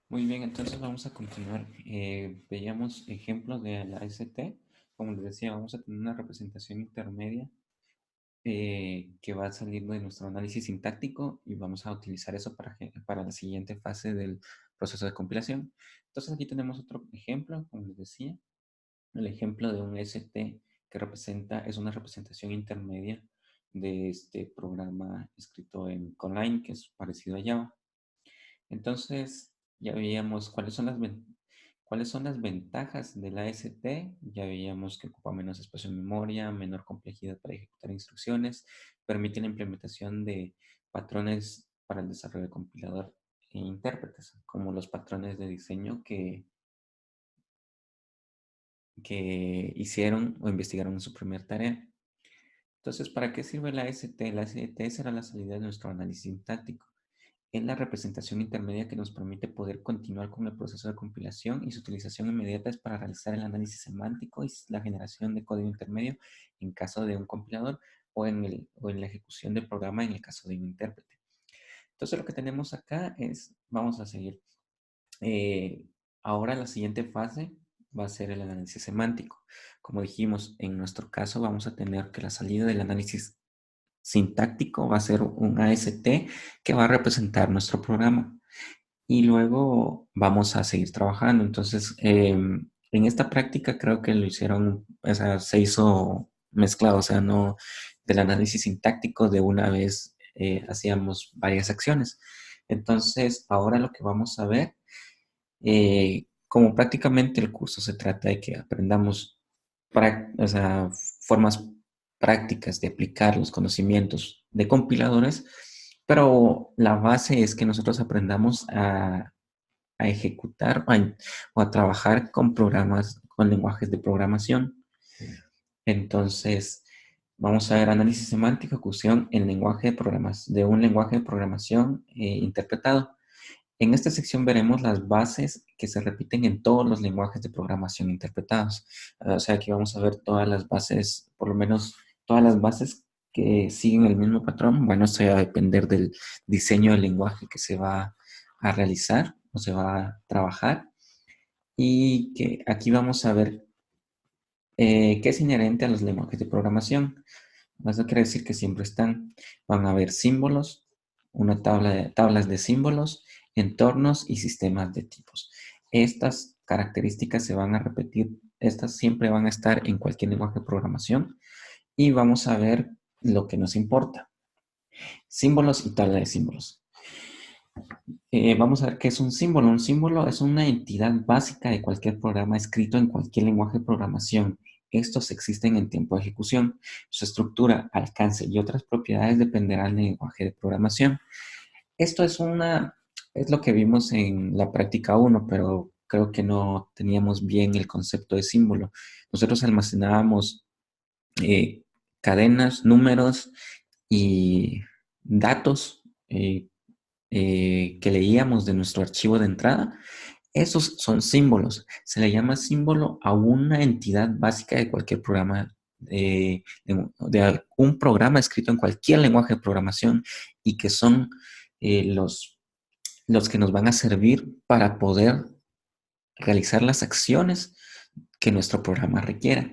Muy bien, entonces vamos a continuar. Veíamos ejemplos de la ST. Como les decía, vamos a tener una representación intermedia que va a salir de nuestro análisis sintáctico y vamos a utilizar eso para la siguiente fase del proceso de compilación. Entonces aquí tenemos otro ejemplo, como les decía, el ejemplo de un ST que es una representación intermedia de este programa escrito en Conline, que es parecido a Java. Entonces, ya veíamos cuáles son las ventajas de la AST. Ya veíamos que ocupa menos espacio en memoria, menor complejidad para ejecutar instrucciones, permite la implementación de patrones para el desarrollo de compilador e intérpretes, como los patrones de diseño que hicieron o investigaron en su primera tarea. Entonces, ¿para qué sirve la AST? La AST será la salida de nuestro análisis sintáctico. Es la representación intermedia que nos permite poder continuar con el proceso de compilación, y su utilización inmediata es para realizar el análisis semántico y la generación de código intermedio en caso de un compilador o en la ejecución del programa en el caso de un intérprete. Entonces lo que tenemos acá es, vamos a seguir. Eh, Ahora la siguiente fase va a ser el análisis semántico. Como dijimos, en nuestro caso vamos a tener que la salida del análisis sintáctico va a ser un AST que va a representar nuestro programa. Y luego vamos a seguir trabajando. Entonces, en esta práctica creo que lo hicieron, o sea, se hizo mezclado, o sea, no del análisis sintáctico de una vez hacíamos varias acciones. Entonces, ahora lo que vamos a ver, como prácticamente el curso se trata de que aprendamos o sea, formas prácticas de aplicar los conocimientos de compiladores, pero la base es que nosotros aprendamos a ejecutar o a trabajar con programas, con lenguajes de programación. Entonces, vamos a ver análisis semántico, ejecución en de un lenguaje de programación interpretado. En esta sección veremos las bases que se repiten en todos los lenguajes de programación interpretados. O sea, aquí vamos a ver todas las bases, por lo menos todas las bases que siguen el mismo patrón. Bueno, esto va a depender del diseño del lenguaje que se va a realizar o se va a trabajar. Y que aquí vamos a ver qué es inherente a los lenguajes de programación. Eso quiere decir que siempre están. Van a haber símbolos, tablas de símbolos, entornos y sistemas de tipos. Estas características se van a repetir, estas siempre van a estar en cualquier lenguaje de programación, y vamos a ver lo que nos importa. Símbolos y tabla de símbolos. Vamos a ver qué es un símbolo. Un símbolo es una entidad básica de cualquier programa escrito en cualquier lenguaje de programación. Estos existen en tiempo de ejecución. Su estructura, alcance y otras propiedades dependerán del lenguaje de programación. Esto es lo que vimos en la práctica uno, pero creo que no teníamos bien el concepto de símbolo. Nosotros almacenábamos eh, cadenas, números y datos que leíamos de nuestro archivo de entrada. Esos son símbolos. Se le llama símbolo a una entidad básica de cualquier programa, de un programa escrito en cualquier lenguaje de programación, y que son eh, los, los que nos van a servir para poder realizar las acciones que nuestro programa requiera.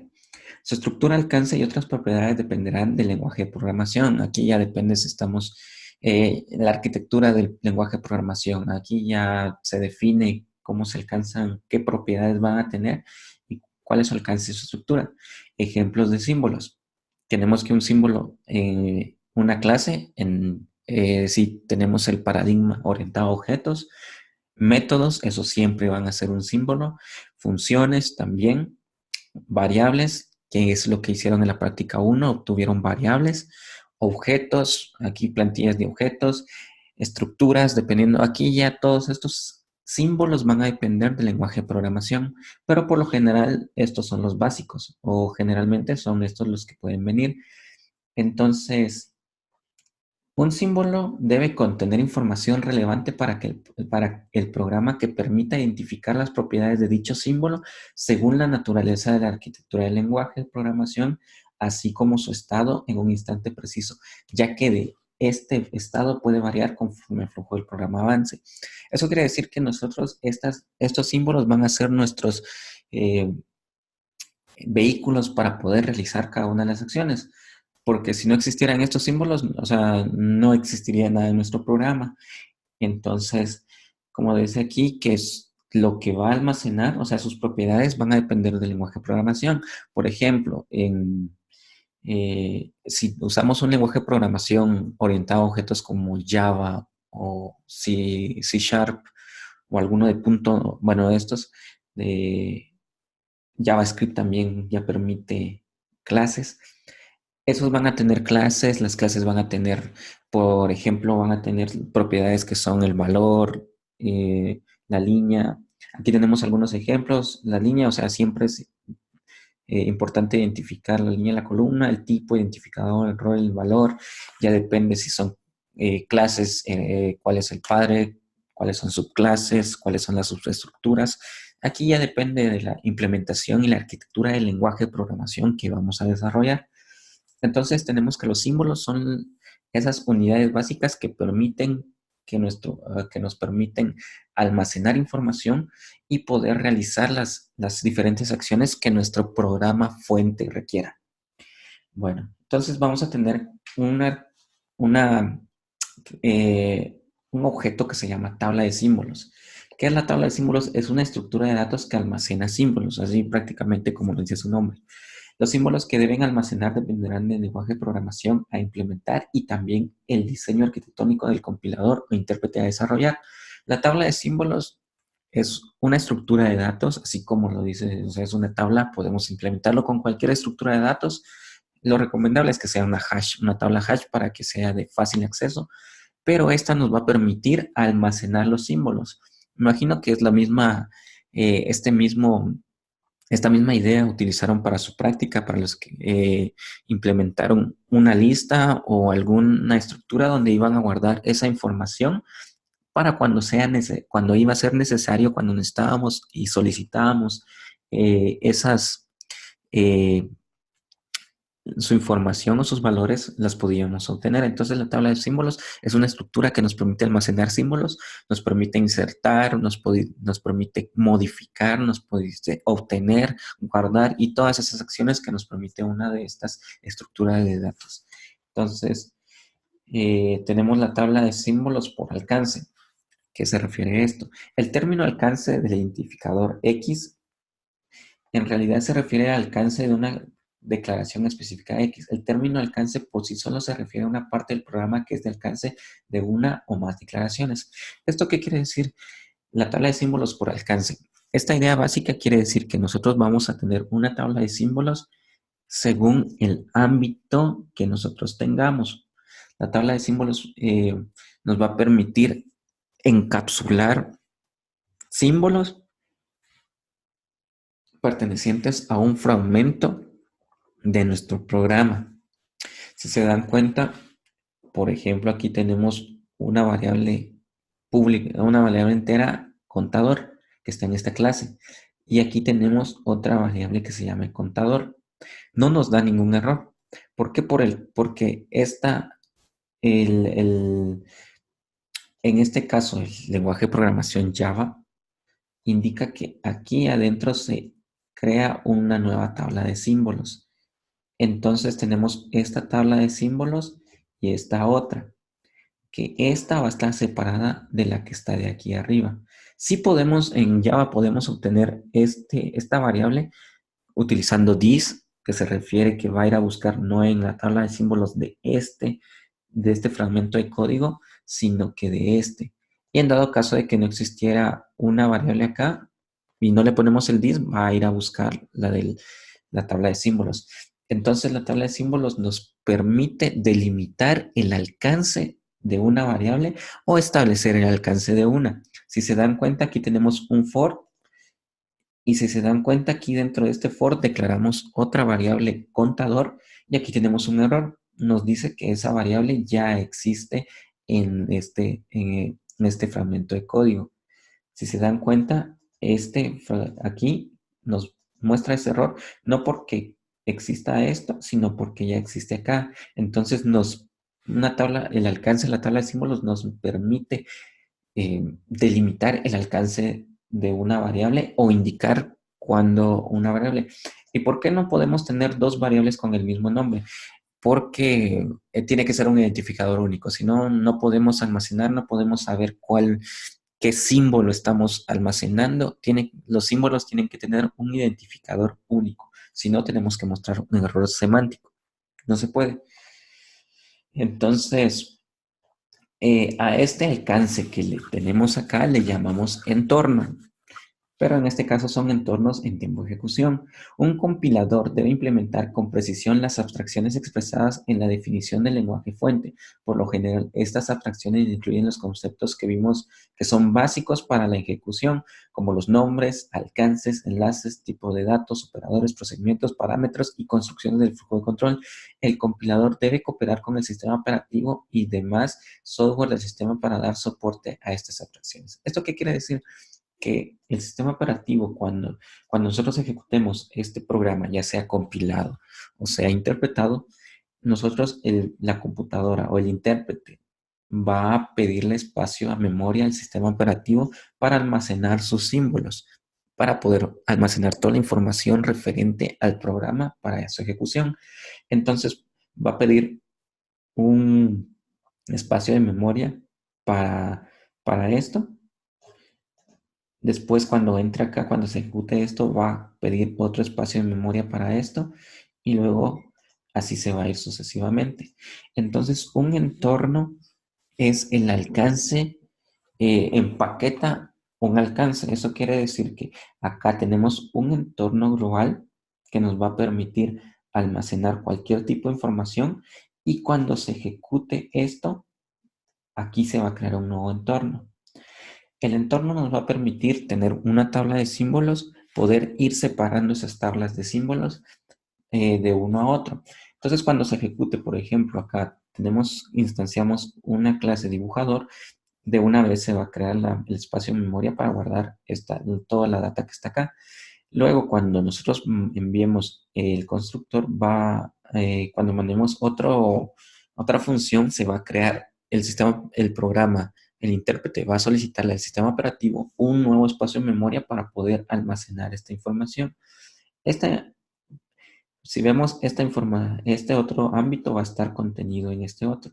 Su estructura, alcance y otras propiedades dependerán del lenguaje de programación. Aquí ya depende si estamos en la arquitectura del lenguaje de programación. Aquí ya se define cómo se alcanzan, qué propiedades van a tener y cuál es su alcance y su estructura. Ejemplos de símbolos. Tenemos que un símbolo en una clase, si tenemos el paradigma orientado a objetos, métodos, eso siempre van a ser un símbolo. Funciones también, variables, que es lo que hicieron en la práctica uno, obtuvieron variables, objetos, aquí plantillas de objetos, estructuras, dependiendo, aquí ya todos estos símbolos van a depender del lenguaje de programación, pero por lo general estos son los básicos, o generalmente son estos los que pueden venir. Entonces, un símbolo debe contener información relevante para el programa, que permita identificar las propiedades de dicho símbolo según la naturaleza de la arquitectura del lenguaje de programación, así como su estado en un instante preciso, ya que este estado puede variar conforme el flujo del programa avance. Eso quiere decir que nosotros, estos símbolos van a ser nuestros vehículos para poder realizar cada una de las acciones. Porque si no existieran estos símbolos, o sea, no existiría nada en nuestro programa. Entonces, como dice aquí, que es lo que va a almacenar, o sea, sus propiedades van a depender del lenguaje de programación. Por ejemplo, si usamos un lenguaje de programación orientado a objetos como Java o C Sharp o alguno de punto, bueno, de estos, de JavaScript también ya permite clases. Esos van a tener clases, las clases van a tener, por ejemplo, van a tener propiedades que son el valor, la línea. Aquí tenemos algunos ejemplos. La línea, o sea, siempre es importante identificar la línea de la columna, el tipo, identificador, el rol, el valor. Ya depende si son clases, cuál es el padre, cuáles son subclases, cuáles son las subestructuras. Aquí ya depende de la implementación y la arquitectura del lenguaje de programación que vamos a desarrollar. Entonces tenemos que los símbolos son esas unidades básicas que permiten que nos permiten almacenar información y poder realizar las diferentes acciones que nuestro programa fuente requiera. Bueno, entonces vamos a tener una, un objeto que se llama tabla de símbolos. ¿Qué es la tabla de símbolos? Es una estructura de datos que almacena símbolos, así prácticamente como lo dice su nombre. Los símbolos que deben almacenar dependerán del lenguaje de programación a implementar y también el diseño arquitectónico del compilador o intérprete a desarrollar. La tabla de símbolos es una estructura de datos, así como lo dice, o sea, es una tabla, podemos implementarlo con cualquier estructura de datos. Lo recomendable es que sea una hash, una tabla hash para que sea de fácil acceso, pero esta nos va a permitir almacenar los símbolos. Imagino que es la misma, esta misma idea utilizaron para su práctica, para los que implementaron una lista o alguna estructura donde iban a guardar esa información para cuando iba a ser necesario, cuando necesitábamos y solicitábamos esas eh, su información o sus valores las podíamos obtener. Entonces la tabla de símbolos es una estructura que nos permite almacenar símbolos, nos permite insertar, nos permite modificar, nos permite obtener, guardar y todas esas acciones que nos permite una de estas estructuras de datos. Entonces tenemos la tabla de símbolos por alcance. ¿Qué se refiere a esto? El término alcance del identificador X en realidad se refiere al alcance de una declaración específica X. El término alcance por sí solo se refiere a una parte del programa que es de alcance de una o más declaraciones. ¿Esto qué quiere decir? La tabla de símbolos por alcance. Esta idea básica quiere decir que nosotros vamos a tener una tabla de símbolos según el ámbito que nosotros tengamos. La tabla de símbolos nos va a permitir encapsular símbolos pertenecientes a un fragmento de nuestro programa. Si se dan cuenta, por ejemplo, aquí tenemos una variable pública, una variable entera contador que está en esta clase. Y aquí tenemos otra variable que se llama el contador. No nos da ningún error. ¿Por qué? Porque en este caso, el lenguaje de programación Java indica que aquí adentro se crea una nueva tabla de símbolos. Entonces tenemos esta tabla de símbolos y esta otra, que esta va a estar separada de la que está de aquí arriba. Sí podemos, en Java podemos obtener esta variable utilizando this, que se refiere que va a ir a buscar no en la tabla de símbolos de este fragmento de código, sino que de este. Y en dado caso de que no existiera una variable acá y no le ponemos el this, va a ir a buscar la tabla de símbolos. Entonces la tabla de símbolos nos permite delimitar el alcance de una variable o establecer el alcance de una. Si se dan cuenta, aquí tenemos un for y si se dan cuenta, aquí dentro de este for declaramos otra variable contador y aquí tenemos un error. Nos dice que esa variable ya existe en este fragmento de código. Si se dan cuenta, aquí nos muestra ese error, no porque exista esto, sino porque ya existe acá. Entonces nos una tabla, el alcance de la tabla de símbolos nos permite delimitar el alcance de una variable o indicar cuando una variable. ¿Y por qué no podemos tener dos variables con el mismo nombre? Porque tiene que ser un identificador único, si no, no podemos almacenar, no podemos saber qué símbolo estamos almacenando. Los símbolos tienen que tener un identificador único, si no tenemos que mostrar un error semántico. No se puede. Entonces, a este alcance que le tenemos acá le llamamos entorno, pero en este caso son entornos en tiempo de ejecución. Un compilador debe implementar con precisión las abstracciones expresadas en la definición del lenguaje fuente. Por lo general, estas abstracciones incluyen los conceptos que vimos que son básicos para la ejecución, como los nombres, alcances, enlaces, tipo de datos, operadores, procedimientos, parámetros y construcciones del flujo de control. El compilador debe cooperar con el sistema operativo y demás software del sistema para dar soporte a estas abstracciones. ¿Esto qué quiere decir? Que el sistema operativo, cuando nosotros ejecutemos este programa, ya sea compilado o sea interpretado, nosotros, la computadora o el intérprete va a pedirle espacio a memoria al sistema operativo para almacenar sus símbolos, para poder almacenar toda la información referente al programa para su ejecución. Entonces, va a pedir un espacio de memoria para, para esto. Después, cuando entre acá, cuando se ejecute esto, va a pedir otro espacio de memoria para esto y luego así se va a ir sucesivamente. Entonces, un entorno es el alcance, empaqueta un alcance. Eso quiere decir que acá tenemos un entorno global que nos va a permitir almacenar cualquier tipo de información y cuando se ejecute esto, aquí se va a crear un nuevo entorno. El entorno nos va a permitir tener una tabla de símbolos, poder ir separando esas tablas de símbolos de uno a otro. Entonces, cuando se ejecute, por ejemplo, acá instanciamos una clase dibujador, de una vez se va a crear el espacio de memoria para guardar toda la data que está acá. Luego, cuando nosotros enviemos el constructor, cuando mandemos otra función, se va a crear el programa, el intérprete va a solicitarle al sistema operativo un nuevo espacio de memoria para poder almacenar esta información. Esta, si vemos este otro ámbito va a estar contenido en este otro.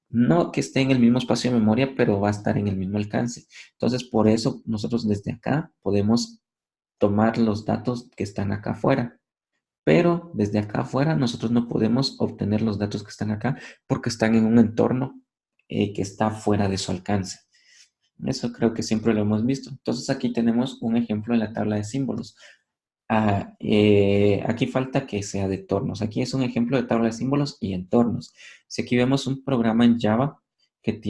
No que esté en el mismo espacio de memoria, pero va a estar en el mismo alcance. Entonces, por eso nosotros desde acá podemos tomar los datos que están acá afuera. Pero desde acá afuera nosotros no podemos obtener los datos que están acá porque están en un entorno que está fuera de su alcance. Eso creo que siempre lo hemos visto. Entonces aquí tenemos un ejemplo en la tabla de símbolos. Aquí falta que sea de entornos. Aquí es un ejemplo de tabla de símbolos y entornos. Si aquí vemos un programa en Java que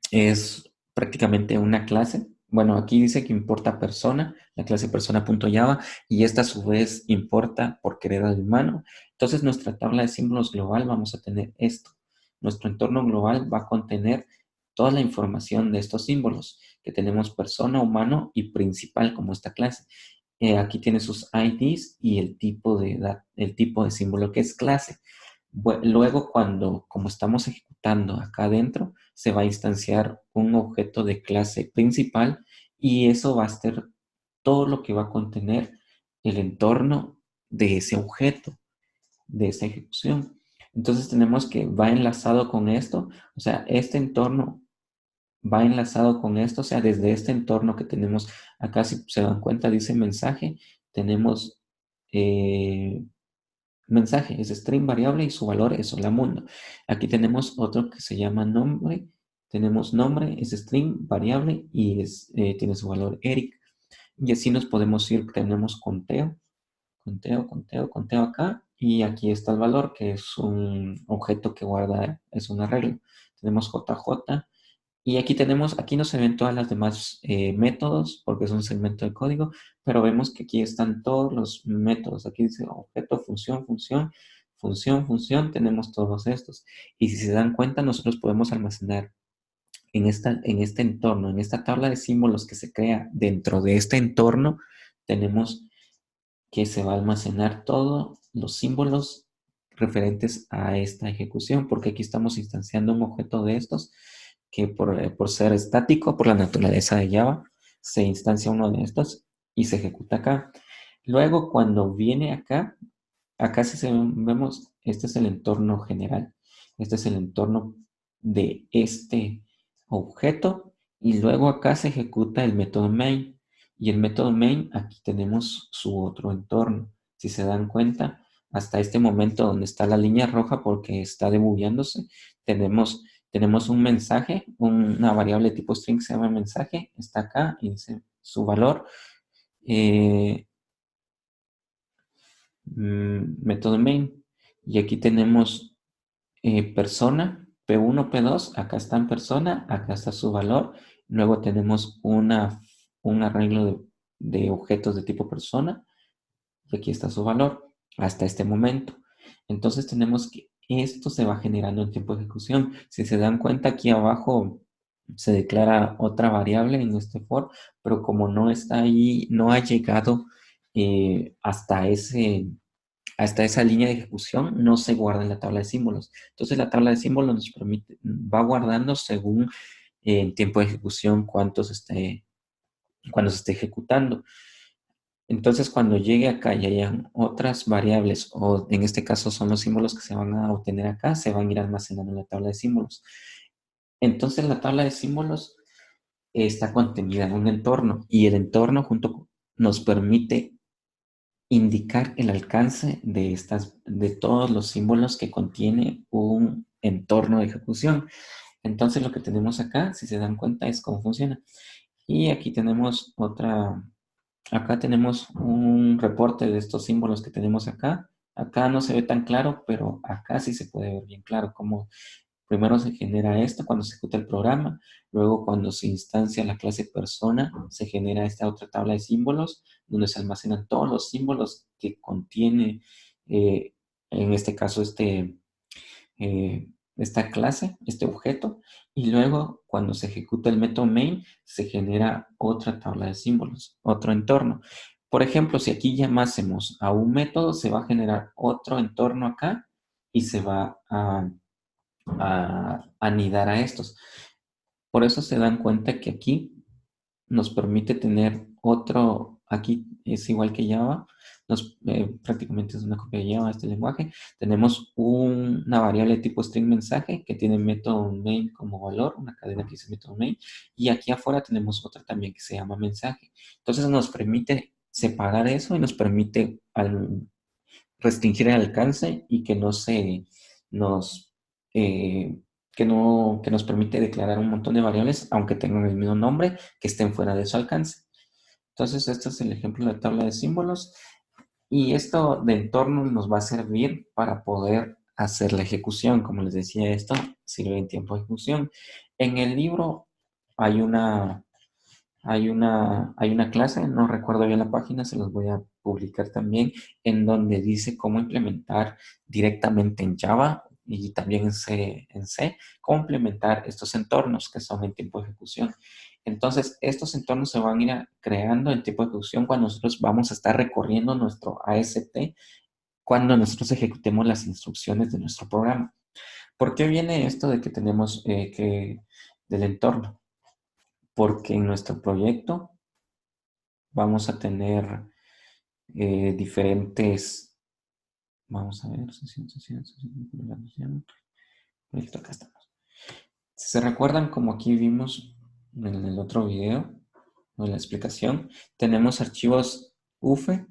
es prácticamente una clase. Bueno, aquí dice que importa persona, la clase persona.java, y esta a su vez importa por querer al humano. Entonces, nuestra tabla de símbolos global vamos a tener esto. Nuestro entorno global va a contener toda la información de estos símbolos, que tenemos persona, humano y principal como esta clase. Aquí tiene sus IDs y el tipo de símbolo que es clase. Luego, como estamos ejecutando acá adentro, se va a instanciar un objeto de clase principal y eso va a ser todo lo que va a contener el entorno de ese objeto, de esa ejecución. Entonces tenemos que va enlazado con esto, o sea, este entorno va enlazado con esto, o sea, desde este entorno que tenemos acá, si se dan cuenta, dice mensaje, tenemos mensaje, es string variable y su valor es hola mundo. Aquí tenemos otro que se llama nombre, tenemos nombre, es string variable y tiene su valor Eric. Y así nos podemos ir, tenemos conteo acá y aquí está el valor que es un objeto que guarda, es un arreglo. Tenemos JJ y aquí no se ven todas las demás métodos porque es un segmento de código, pero vemos que aquí están todos los métodos. Aquí dice objeto, función, tenemos todos estos. Y si se dan cuenta, nosotros podemos almacenar en este entorno, en esta tabla de símbolos que se crea dentro de este entorno, tenemos que se va a almacenar todos los símbolos referentes a esta ejecución, porque aquí estamos instanciando un objeto de estos que por ser estático, por la naturaleza de Java, se instancia uno de estos y se ejecuta acá. Luego, cuando viene acá, acá vemos, este es el entorno general. Este es el entorno de este objeto y luego acá se ejecuta el método main. Y el método main, aquí tenemos su otro entorno. Si se dan cuenta, hasta este momento donde está la línea roja porque está debugueándose, tenemos un mensaje, una variable tipo string que se llama mensaje, está acá y dice su valor. Método main. Y aquí tenemos persona, P1, P2, acá está en persona, acá está su valor. Luego tenemos un arreglo de objetos de tipo persona y aquí está su valor hasta este momento. Entonces tenemos que esto se va generando en tiempo de ejecución. Si se dan cuenta, aquí abajo se declara otra variable en este for, pero como no está ahí, no ha llegado hasta esa línea de ejecución, no se guarda en la tabla de símbolos. Entonces la tabla de símbolos nos permite, va guardando según en tiempo de ejecución cuando se esté ejecutando. Entonces, cuando llegue acá y hayan otras variables, o en este caso son los símbolos que se van a obtener acá, se van a ir almacenando en la tabla de símbolos. Entonces, la tabla de símbolos está contenida en un entorno y el entorno nos permite indicar el alcance de todos los símbolos que contiene un entorno de ejecución. Entonces, lo que tenemos acá, si se dan cuenta, es cómo funciona. Y aquí tenemos acá tenemos un reporte de estos símbolos que tenemos acá. Acá no se ve tan claro, pero acá sí se puede ver bien claro cómo primero se genera esto cuando se ejecuta el programa, luego cuando se instancia la clase persona, se genera esta otra tabla de símbolos donde se almacenan todos los símbolos que contiene, eh, en este caso, esta clase, este objeto, y luego cuando se ejecuta el método main, se genera otra tabla de símbolos, otro entorno. Por ejemplo, si aquí llamásemos a un método, se va a generar otro entorno acá y se va a anidar a estos. Por eso se dan cuenta que aquí nos permite tener otro, aquí es igual que Java, prácticamente es una copia de Java este lenguaje. Tenemos una variable tipo string mensaje que tiene método main como valor, una cadena que dice método main, y aquí afuera tenemos otra también que se llama mensaje. Entonces nos permite separar eso y nos permite restringir el alcance y que no se nos eh, que nos permite declarar un montón de variables, aunque tengan el mismo nombre, que estén fuera de su alcance. Entonces, este es el ejemplo de la tabla de símbolos y esto de entorno nos va a servir para poder hacer la ejecución. Como les decía, esto sirve en tiempo de ejecución. En el libro hay hay una clase, no recuerdo bien la página, se los voy a publicar también, en donde dice cómo implementar directamente en Java y también en C, cómo implementar estos entornos que son en tiempo de ejecución. Entonces, estos entornos se van a ir creando en tiempo de ejecución cuando nosotros vamos a estar recorriendo nuestro AST, cuando nosotros ejecutemos las instrucciones de nuestro programa. ¿Por qué viene esto de que tenemos del entorno? Porque en nuestro proyecto vamos a tener diferentes, vamos a ver, proyecto, acá estamos. Si se recuerdan, como aquí vimos en el otro video, en la explicación, tenemos archivos UFE,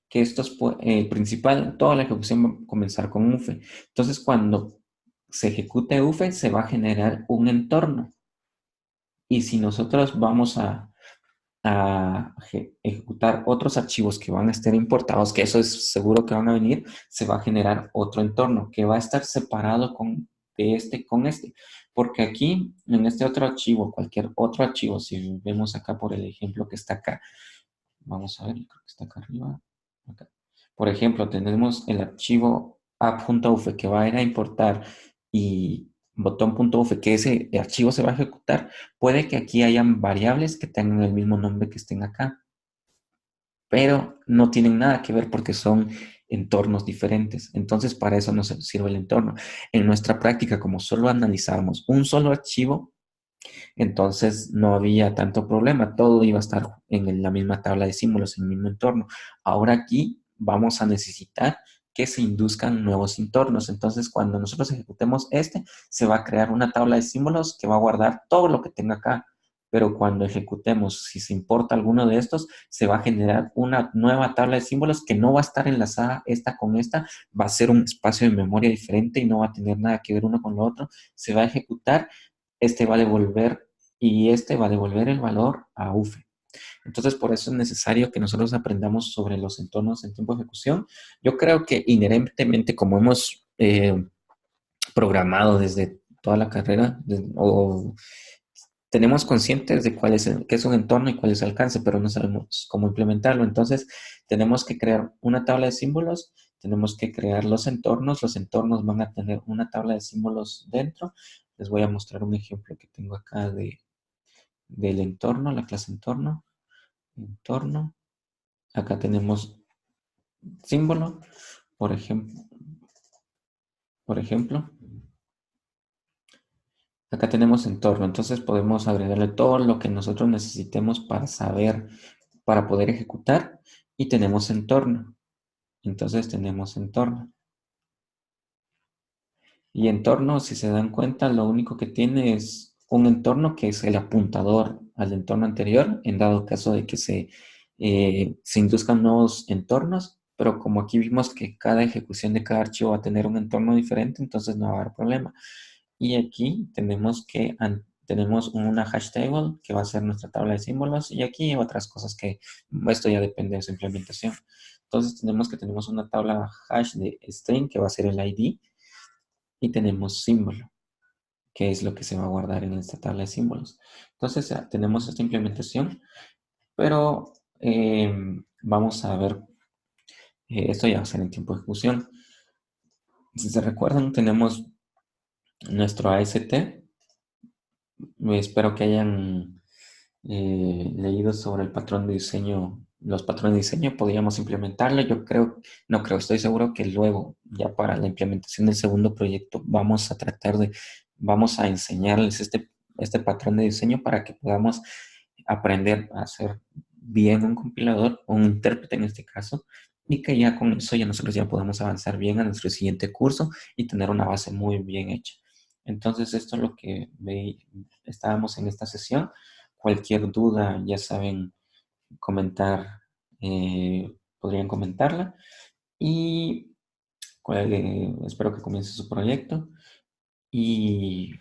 que estos, el principal, toda la ejecución va a comenzar con UFE. Entonces, cuando se ejecute UFE, se va a generar un entorno. Y si nosotros vamos a ejecutar otros archivos que van a estar importados, que eso es seguro que van a venir, se va a generar otro entorno que va a estar separado de este con este. Porque aquí, en este otro archivo, cualquier otro archivo, si vemos acá por el ejemplo que está acá, vamos a ver, creo que está acá arriba. Acá. Por ejemplo, tenemos el archivo app.uf que va a ir a importar y botón.uf que ese archivo se va a ejecutar. Puede que aquí hayan variables que tengan el mismo nombre que estén acá, pero no tienen nada que ver porque son entornos diferentes. Entonces, para eso nos sirve el entorno. En nuestra práctica, como solo analizábamos un solo archivo, entonces no había tanto problema, todo iba a estar en la misma tabla de símbolos, en el mismo entorno. Ahora aquí vamos a necesitar que se induzcan nuevos entornos. Entonces, cuando nosotros ejecutemos se va a crear una tabla de símbolos que va a guardar todo lo que tenga acá. Pero cuando ejecutemos, si se importa alguno de estos, se va a generar una nueva tabla de símbolos que no va a estar enlazada esta con esta, va a ser un espacio de memoria diferente y no va a tener nada que ver uno con lo otro. Se va a ejecutar, va a devolver y va a devolver el valor a UFE. Entonces, por eso es necesario que nosotros aprendamos sobre los entornos en tiempo de ejecución. Yo creo que inherentemente, como hemos programado desde toda la carrera, o tenemos conscientes de qué es un entorno y cuál es el alcance, pero no sabemos cómo implementarlo. Entonces, tenemos que crear una tabla de símbolos, tenemos que crear los entornos van a tener una tabla de símbolos dentro. Les voy a mostrar un ejemplo que tengo acá del entorno, la clase entorno. Acá tenemos símbolo, por ejemplo, por ejemplo, acá tenemos entorno, entonces podemos agregarle todo lo que nosotros necesitemos para saber, para poder ejecutar, y tenemos entorno. Entonces tenemos entorno. Y entorno, si se dan cuenta, lo único que tiene es un entorno que es el apuntador al entorno anterior, en dado caso de que se induzcan nuevos entornos, pero como aquí vimos que cada ejecución de cada archivo va a tener un entorno diferente, entonces no va a haber problema. Y aquí tenemos una hash table que va a ser nuestra tabla de símbolos, y aquí otras cosas que esto ya depende de su implementación. Entonces tenemos una tabla hash de string que va a ser el ID, y tenemos símbolo, que es lo que se va a guardar en esta tabla de símbolos. Entonces tenemos esta implementación, pero vamos a ver, esto ya va a ser en tiempo de ejecución. Si se recuerdan, tenemos nuestro AST. Espero que hayan leído sobre el patrón de diseño, los patrones de diseño, podríamos implementarlo. Yo creo, no creo, estoy seguro que luego, ya para la implementación del segundo proyecto, vamos a enseñarles este patrón de diseño para que podamos aprender a hacer bien un compilador, o un intérprete en este caso, y que ya con eso ya nosotros ya podamos avanzar bien a nuestro siguiente curso y tener una base muy bien hecha. Entonces, esto es lo que estábamos en esta sesión. Cualquier duda, ya saben, comentar, podrían comentarla. Y espero que comience su proyecto. Y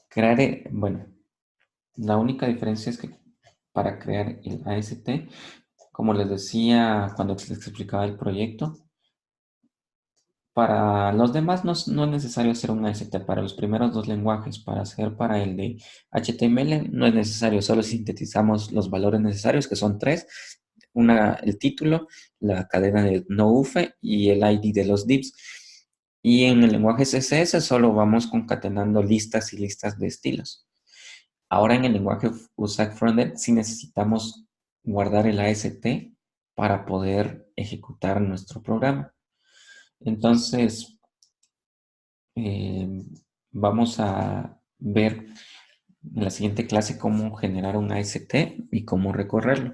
crearé, bueno, la única diferencia es que para crear el AST, como les decía cuando les explicaba el proyecto, para los demás no es necesario hacer un AST. Para los primeros dos lenguajes, para el de HTML, no es necesario, solo sintetizamos los valores necesarios, que son tres: el título, la cadena de no-UFE y el ID de los divs. Y en el lenguaje CSS solo vamos concatenando listas y listas de estilos. Ahora en el lenguaje USAC Frontend sí necesitamos guardar el AST para poder ejecutar nuestro programa. Entonces, eh, vamos a ver en la siguiente clase cómo generar un AST y cómo recorrerlo.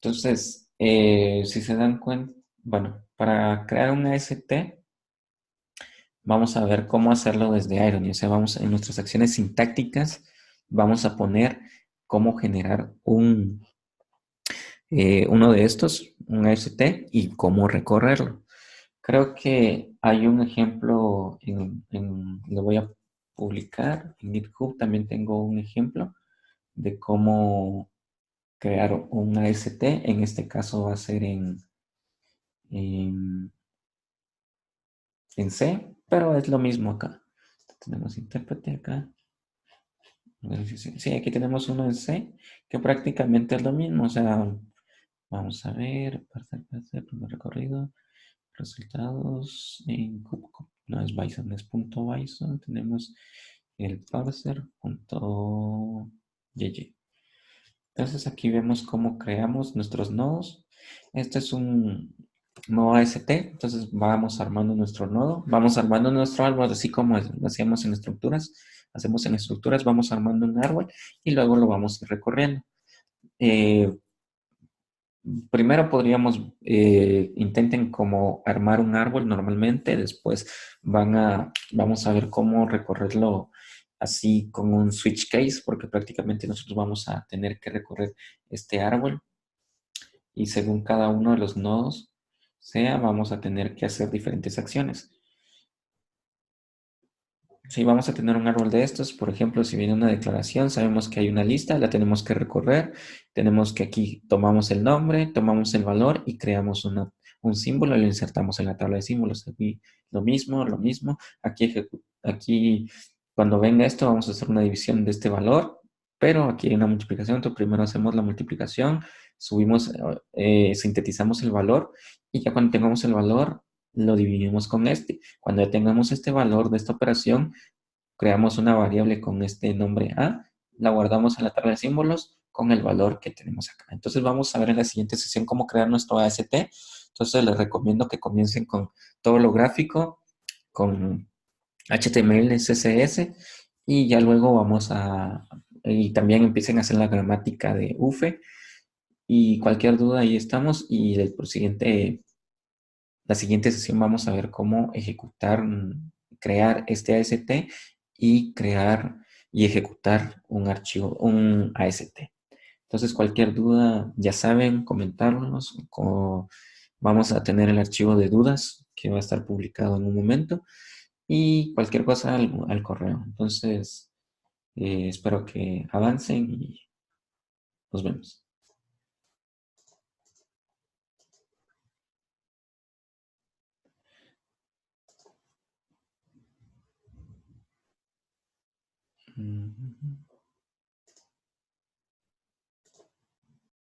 Entonces, si se dan cuenta, bueno, para crear un AST, vamos a ver cómo hacerlo desde Irony. O sea, vamos en nuestras acciones sintácticas, vamos a poner cómo generar uno de estos, un AST, y cómo recorrerlo. Creo que hay un ejemplo, lo voy a publicar en GitHub. También tengo un ejemplo de cómo crear un AST. En este caso va a ser en, en C, pero es lo mismo acá. Tenemos intérprete acá. Sí, aquí tenemos uno en C, que prácticamente es lo mismo. O sea, vamos a ver, primer recorrido. Resultados en no es Bison, es punto Bison. Tenemos el parser.gg. Entonces aquí vemos cómo creamos nuestros nodos. Este es un no AST. Entonces vamos armando nuestro nodo, vamos armando nuestro árbol, así como lo hacíamos en estructuras. Hacemos en estructuras, vamos armando un árbol y luego lo vamos a ir recorriendo. Eh, Primero podríamos, intenten como armar un árbol normalmente, después vamos a ver cómo recorrerlo así con un switch case, porque prácticamente nosotros vamos a tener que recorrer este árbol y según cada uno de los nodos vamos a tener que hacer diferentes acciones. Si vamos a tener un árbol de estos, por ejemplo, si viene una declaración, sabemos que hay una lista, la tenemos que recorrer, tenemos que aquí tomamos el nombre, tomamos el valor y creamos un símbolo y lo insertamos en la tabla de símbolos. Aquí lo mismo, lo mismo. Aquí cuando venga esto, vamos a hacer una división de este valor, pero aquí hay una multiplicación. Entonces, primero hacemos la multiplicación, subimos, sintetizamos el valor y ya cuando tengamos el valor, lo dividimos con este. Cuando ya tengamos este valor de esta operación, creamos una variable con este nombre A, la guardamos en la tabla de símbolos con el valor que tenemos acá. Entonces vamos a ver en la siguiente sesión cómo crear nuestro AST. Entonces les recomiendo que comiencen con todo lo gráfico, con HTML, CSS y ya luego y también empiecen a hacer la gramática de UFE y cualquier duda ahí estamos y la siguiente sesión vamos a ver cómo ejecutar, crear este AST y crear y ejecutar un archivo, un AST. Entonces, cualquier duda, ya saben, comentarnos. Vamos a tener el archivo de dudas que va a estar publicado en un momento y cualquier cosa al correo. Entonces, espero que avancen y nos vemos. Mm.